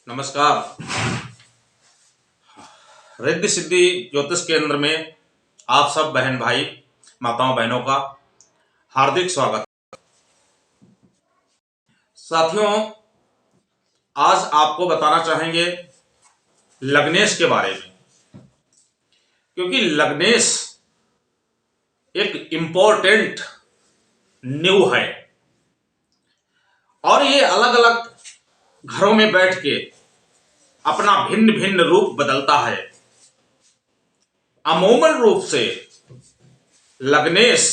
नमस्कार। रिद्धि सिद्धि ज्योतिष केंद्र में आप सब बहन भाई माताओं बहनों का हार्दिक स्वागत। साथियों, आज आपको बताना चाहेंगे लग्नेश के बारे में, क्योंकि लग्नेश एक इम्पोर्टेंट न्यू है और ये अलग अलग घरों में बैठ के अपना भिन्न भिन्न रूप बदलता है। अमूमन रूप से लग्नेश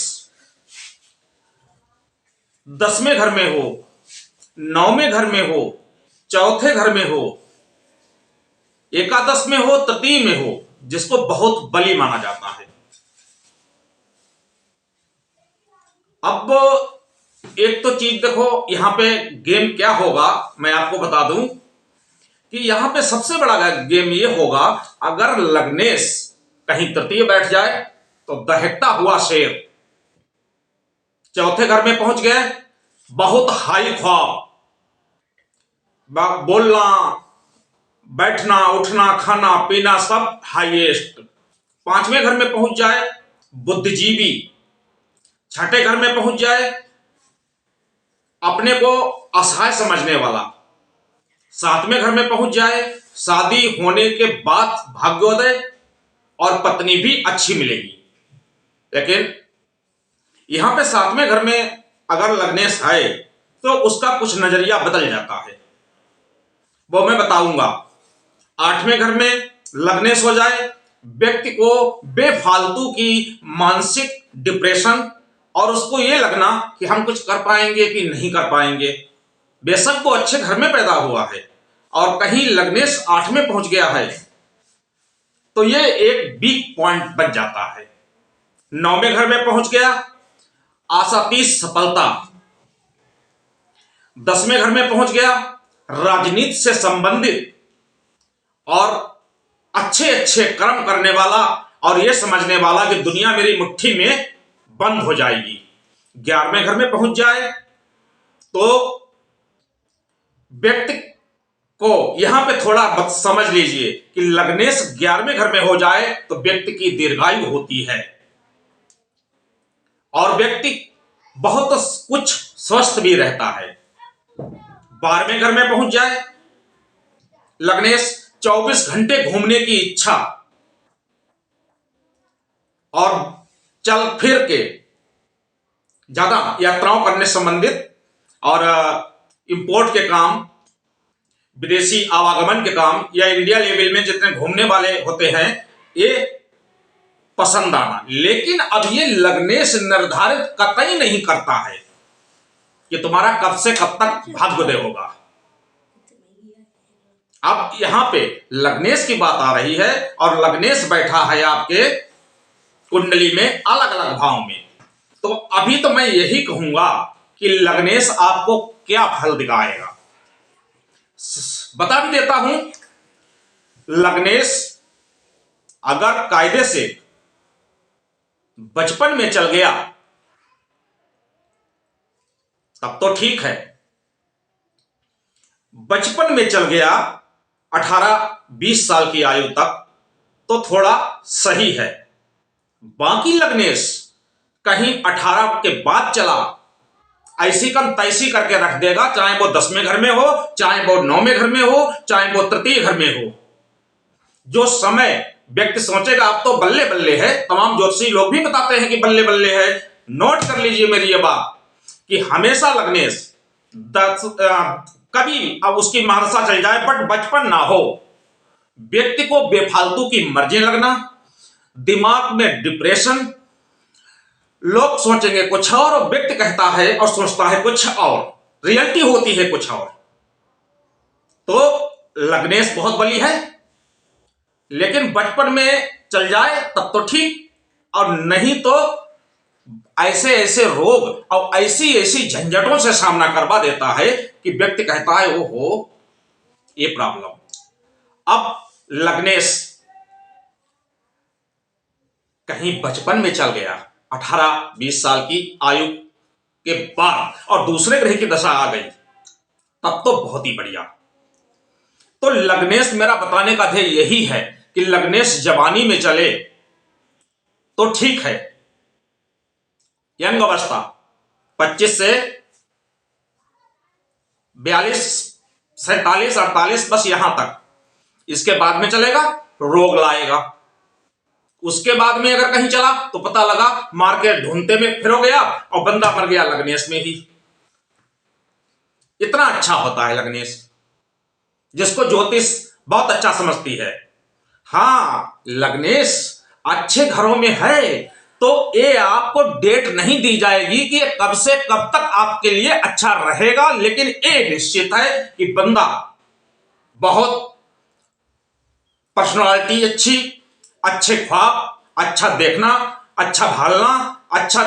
10वें घर में हो, 9वें घर में हो, चौथे घर में हो, एकादश में हो, तृतीय में हो, जिसको बहुत बली माना जाता है। अब एक तो चीज देखो, यहां पे गेम क्या होगा मैं आपको बता दूं कि यहां पे सबसे बड़ा गेम ये होगा, अगर लग्नेश कहीं तृतीय बैठ जाए तो दहकता हुआ शेर, चौथे घर में पहुंच गए बहुत हाई ख्वाब, बोलना बैठना उठना खाना पीना सब हाईएस्ट। 5वें घर में पहुंच जाए बुद्धिजीवी, 6ठे घर में पहुंच जाए अपने को असहाय समझने वाला, 7वें घर में पहुंच जाए शादी होने के बाद भाग्योदय और पत्नी भी अच्छी मिलेगी। लेकिन यहां पे 7वें घर में अगर लग्नेश है तो उसका कुछ नजरिया बदल जाता है, वो मैं बताऊंगा। 8वें घर में लग्नेश हो जाए, व्यक्ति को बेफालतू की मानसिक डिप्रेशन और उसको ये लगना कि हम कुछ कर पाएंगे कि नहीं कर पाएंगे। बेशक वो अच्छे घर में पैदा हुआ है और कहीं लग्नेश 8 में पहुंच गया है तो ये एक वीक पॉइंट बन जाता है। 9वें घर में पहुंच गया, आशातीत सफलता। 10वें घर में पहुंच गया, राजनीति से संबंधित और अच्छे अच्छे कर्म करने वाला और यह समझने वाला कि दुनिया मेरी मुट्ठी में बंद हो जाएगी। 11वें घर में पहुंच जाए तो व्यक्ति को यहां पे थोड़ा समझ लीजिए कि लग्नेश 11वें घर में हो जाए तो व्यक्ति की दीर्घायु होती है और व्यक्ति बहुत कुछ स्वस्थ भी रहता है। 12वें घर में पहुंच जाए लग्नेश, 24 घंटे घूमने की इच्छा और चल फिर के ज्यादा यात्राओं करने संबंधित और इंपोर्ट के काम, विदेशी आवागमन के काम या इंडिया लेवल में जितने घूमने वाले होते हैं ये पसंद आना। लेकिन अब ये लग्नेश निर्धारित कतई नहीं करता है कि तुम्हारा कब से कब तक भाग्योदय होगा। अब यहां पे लग्नेश की बात आ रही है और लग्नेश बैठा है आपके कुंडली में अलग अलग भाव में। तो अभी तो मैं यही कहूंगा कि लग्नेश आपको क्या फल दिखाएगा, बता भी देता हूं। लग्नेश अगर कायदे से बचपन में चल गया तब तो ठीक है, बचपन में चल गया 18-20 साल की आयु तक तो थोड़ा सही है। बाकी लग्नेश कहीं 18 के बाद चला, ऐसी कम तैसी करके रख देगा, चाहे वो 10वें घर में हो, चाहे वो 9वें घर में हो, चाहे वो तृतीय घर में हो। जो समय व्यक्ति सोचेगा अब तो बल्ले बल्ले है, तमाम ज्योतिषी लोग भी बताते हैं कि बल्ले बल्ले है। नोट कर लीजिए मेरी ये बात कि हमेशा लग्नेश कभी अब उसकी मानसा चल जाए बट बचपन ना हो, व्यक्ति को बेफालतू की मर्जी लगना, दिमाग में डिप्रेशन, लोग सोचेंगे कुछ और व्यक्ति कहता है और सोचता है कुछ और, रियलिटी होती है कुछ और। तो लग्नेश बहुत बली है, लेकिन बचपन में चल जाए तब तो ठीक, और नहीं तो ऐसे ऐसे रोग और ऐसी ऐसी झंझटों से सामना करवा देता है कि व्यक्ति कहता है ओहो ये प्रॉब्लम। अब लग्नेश कहीं बचपन में चल गया 18-20 साल की आयु के बाद और दूसरे ग्रह की दशा आ गई तब तो बहुत ही बढ़िया। तो तो लग्नेश, मेरा बताने का ध्येय यही है कि लग्नेश जवानी में चले तो ठीक है, यंग अवस्था 25 से 42, 47, 48, बस यहां तक। इसके बाद में चलेगा रोग लाएगा। उसके बाद में अगर कहीं चला तो पता लगा मार्केट ढूंढते में फिर हो गया और बंदा मर गया लग्नेश में ही। इतना अच्छा होता है लग्नेश, जिसको ज्योतिष बहुत अच्छा समझती है। हाँ, लग्नेश अच्छे घरों में है तो ये आपको डेट नहीं दी जाएगी कि कब से कब तक आपके लिए अच्छा रहेगा, लेकिन ये निश्चित है कि बंदा बहुत पर्सनालिटी अच्छी, अच्छे ख्वाब, अच्छा देखना, अच्छा भालना, अच्छा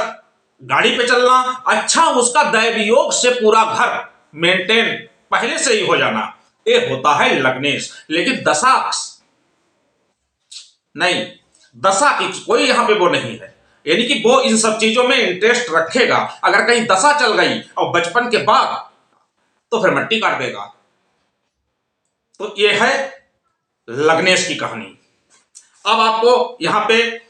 गाड़ी पे चलना, अच्छा उसका दैव योग से पूरा घर मेंटेन पहले से ही हो जाना, ये होता है लग्नेश। लेकिन दशा नहीं, दशा की कोई यहां पे वो नहीं है, यानी कि वो इन सब चीजों में इंटरेस्ट रखेगा। अगर कहीं दशा चल गई और बचपन के बाद तो फिर मट्टी काट देगा। तो ये है लग्नेश की कहानी। अब आपको यहां पे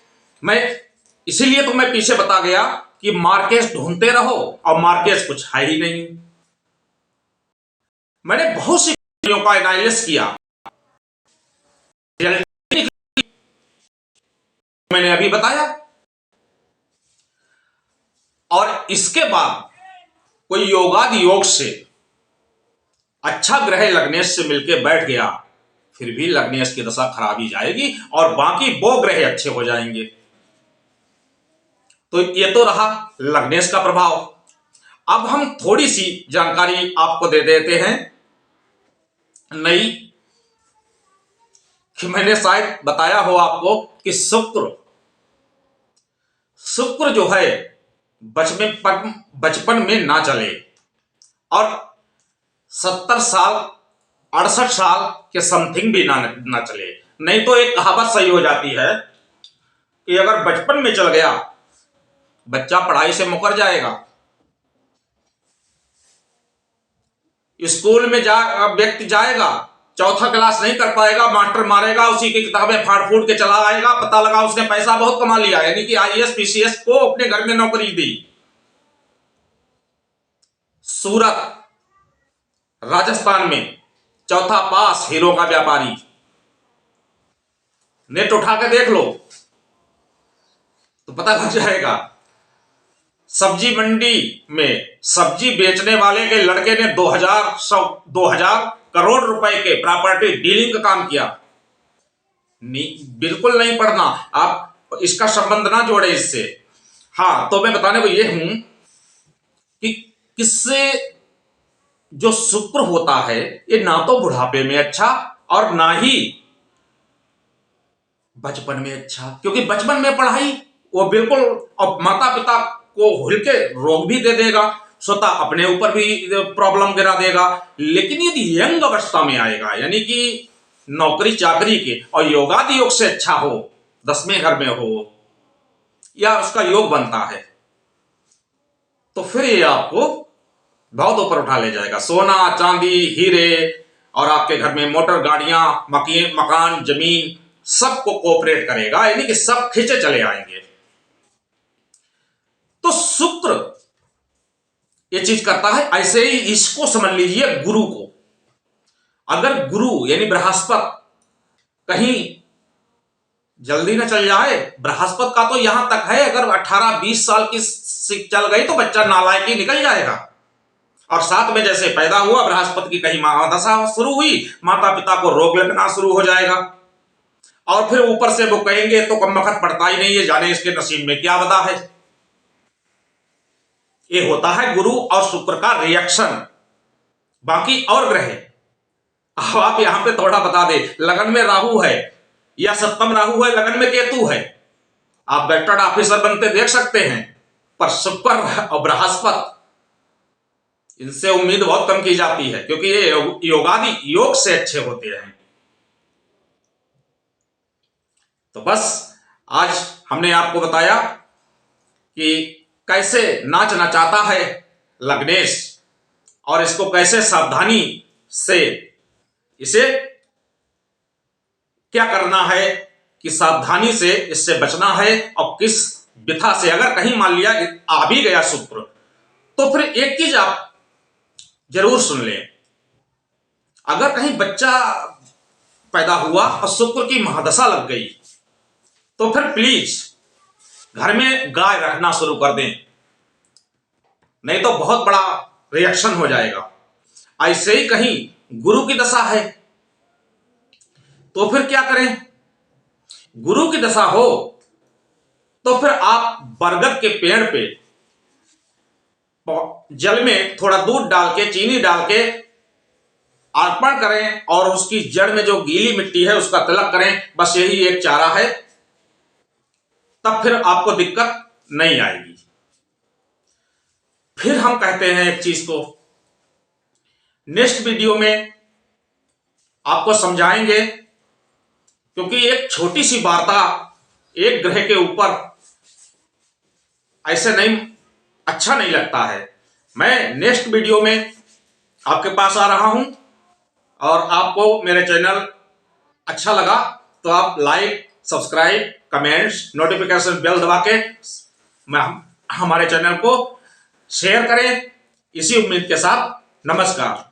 मैं इसीलिए तो मैं पीछे बता गया कि मार्केस ढूंढते रहो, और मार्केस कुछ है ही नहीं। मैंने बहुत सी चीजों का एनालिसिस किया, मैंने अभी बताया, और इसके बाद कोई योगादि योग से अच्छा ग्रह लग्नेश से मिलकर बैठ गया, फिर भी लग्नेश की दशा खराब ही जाएगी और बाकी वो ग्रह अच्छे हो जाएंगे। तो ये तो रहा लग्नेश का प्रभाव। अब हम थोड़ी सी जानकारी आपको दे देते हैं नई, कि मैंने शायद बताया हो आपको कि शुक्र जो है बचपन में ना चले, और 70 साल 68 साल के समथिंग भी ना चले। नहीं तो एक कहावत सही हो जाती है कि अगर बचपन में चल गया बच्चा पढ़ाई से मुकर जाएगा, स्कूल में व्यक्ति जाएगा, चौथा क्लास नहीं कर पाएगा, मास्टर मारेगा, उसी की किताबें फाड़ फूट के चला आएगा, पता लगा उसने पैसा बहुत कमा लिया, यानी कि आईएएस पीसीएस को अपने घर में नौकरी दी। सूरत राजस्थान में चौथा पास, हीरो का व्यापारी, नेट उठा के देख लो तो पता लग जाएगा। सब्जी मंडी में सब्जी बेचने वाले के लड़के ने 2000 करोड़ रुपए के प्रॉपर्टी डीलिंग का काम किया। बिल्कुल नहीं पढ़ना, आप इसका संबंध ना जोड़े इससे। हाँ, तो मैं बताने को ये हूं कि किससे जो शुक्र होता है ये ना तो बुढ़ापे में अच्छा और ना ही बचपन में अच्छा, क्योंकि बचपन में पढ़ाई वो बिल्कुल, और माता पिता को भूल के रोग भी दे देगा, स्वतः अपने ऊपर भी प्रॉब्लम गिरा देगा। लेकिन यदि यंग अवस्था में आएगा, यानी कि नौकरी चाकरी के और योगादि योग से अच्छा हो, 10वें घर में हो या उसका योग बनता है, तो फिर ये आपको बहुत ऊपर उठा ले जाएगा। सोना चांदी हीरे, और आपके घर में मोटर गाड़ियां मकान जमीन सबको कोऑपरेट करेगा, यानी कि सब खींचे चले आएंगे। तो शुक्र ये चीज करता है। ऐसे ही इसको समझ लीजिए गुरु को, अगर गुरु यानी बृहस्पति कहीं जल्दी ना चल जाए, बृहस्पति का तो यहां तक है अगर 18-20 साल की चल गई तो बच्चा नालायक ही निकल जाएगा। और साथ में जैसे पैदा हुआ बृहस्पति की कहीं महादशा शुरू हुई, माता पिता को रोग लगना शुरू हो जाएगा, और फिर ऊपर से वो कहेंगे तो कम वक्त पड़ता ही नहीं है, जाने इसके नसीब में क्या बता है। ये होता है गुरु और शुक्र का रिएक्शन। बाकी और ग्रह अब आप यहां पे थोड़ा बता दे, लगन में राहु है या सप्तम राहु है, लगन में केतु है, आप गजटेड ऑफिसर बनते देख सकते हैं, पर शुक्र और बृहस्पति इनसे उम्मीद बहुत कम की जाती है, क्योंकि ये योगादि योग से अच्छे होते हैं। तो बस आज हमने आपको बताया कि कैसे नाच नचाता है लग्नेश, और इसको कैसे सावधानी से इसे क्या करना है, कि सावधानी से इससे बचना है, और किस विधा से अगर कहीं मान लिया आ भी गया शुक्र, तो फिर एक चीज आप जरूर सुन लें, अगर कहीं बच्चा पैदा हुआ और शुक्र की महादशा लग गई, तो फिर प्लीज घर में गाय रखना शुरू कर दें, नहीं तो बहुत बड़ा रिएक्शन हो जाएगा। ऐसे ही कहीं गुरु की दशा है, तो फिर क्या करें, गुरु की दशा हो तो फिर आप बरगद के पेड़ पे जल में थोड़ा दूध डाल के, चीनी डाल के अर्पण करें, और उसकी जड़ में जो गीली मिट्टी है उसका तिलक करें। बस यही एक चारा है, तब फिर आपको दिक्कत नहीं आएगी। फिर हम कहते हैं एक चीज को नेक्स्ट वीडियो में आपको समझाएंगे, क्योंकि एक छोटी सी वार्ता एक ग्रह के ऊपर ऐसे नहीं, अच्छा नहीं लगता है। मैं नेक्स्ट वीडियो में आपके पास आ रहा हूं, और आपको मेरे चैनल अच्छा लगा तो आप like, subscribe, comments, notification bell दबा के हमारे चैनल को शेयर करें। इसी उम्मीद के साथ नमस्कार।